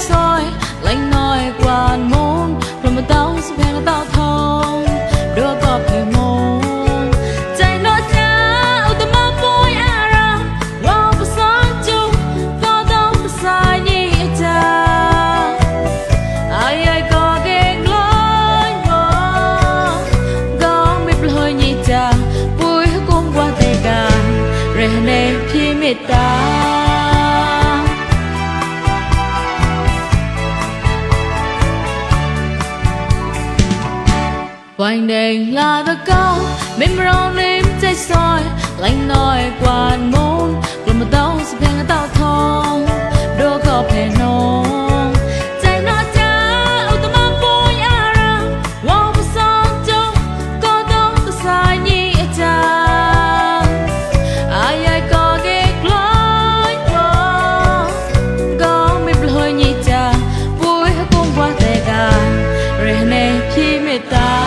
soi lạnh nói quan môn rồi mà tao sẽ về tao thông đưa có phải mônใจnó cha ở tầm mắt bôi ara lo bớt sáng chung có đâu bớt sai nhỉ cha ai ai có ghét lối mơ có biết lời nhỉ cha vui cũng qua tay cả rồi này khi mệt ta Hoành đèn là đất cao, mềm rau nếm trái soi, lạnh nói quan môn, rồi mà tao sẽ phèn tao thong, đôi có phèn nong, trái nó cha, ở tầm mắt bôi ara, wow bớt sáng chung, có đâu có sai nhỉ cha, ai ai có ghét lối mơ, có biết lời nhỉ cha, vui cũng qua tay cả, rồi này khi mệt ta.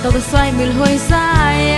Tao đã xoay mình hơi sai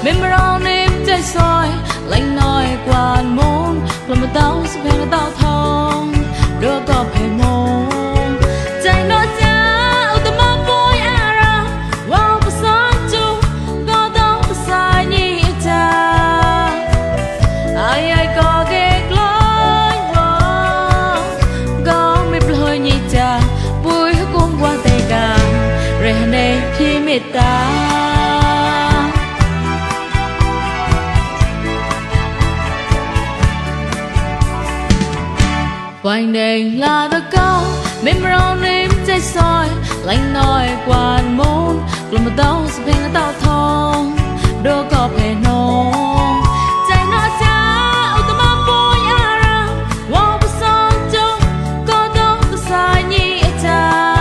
mềm rau nếm trái soi lạnh nói quan môn rồi mà tao sẽ phèn tao thong đưa có phải môn trái nó cha ở tầm mắt bôi ara wow bớt sáng chung có đâu có sai nhỉ cha ai ai có ghét lối mơ có biết lời nhỉ cha vui cũng qua tay cả rồi này khi mệt ta Hoành đèn là đất cao, mềm rau nếm trái soi, lạnh nói quan môn, rồi mà tao sẽ phèn tao thong, đôi có phải nong, trái nó cha, ở tầm mắt bôi ara, wow bớt sáng chung, có đâu có sai nhỉ cha,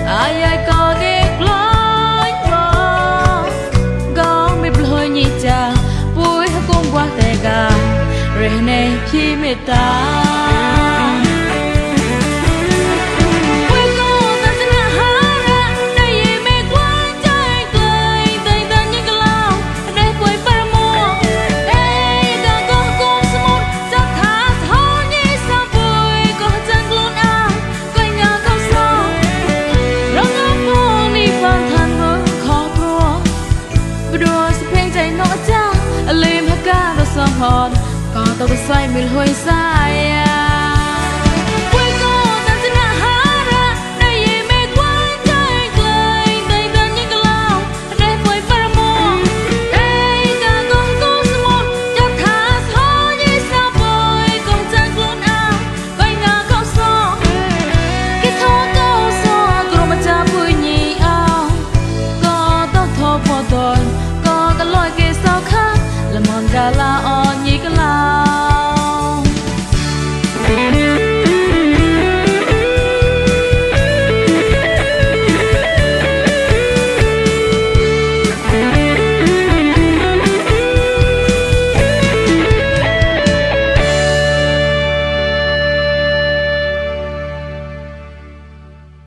ai ai có ghét lối mơ, có biết lời nhỉ cha, vui cũng qua tay cả, rồi này khi mệt ta. Có tao đã xoay mình hơi sai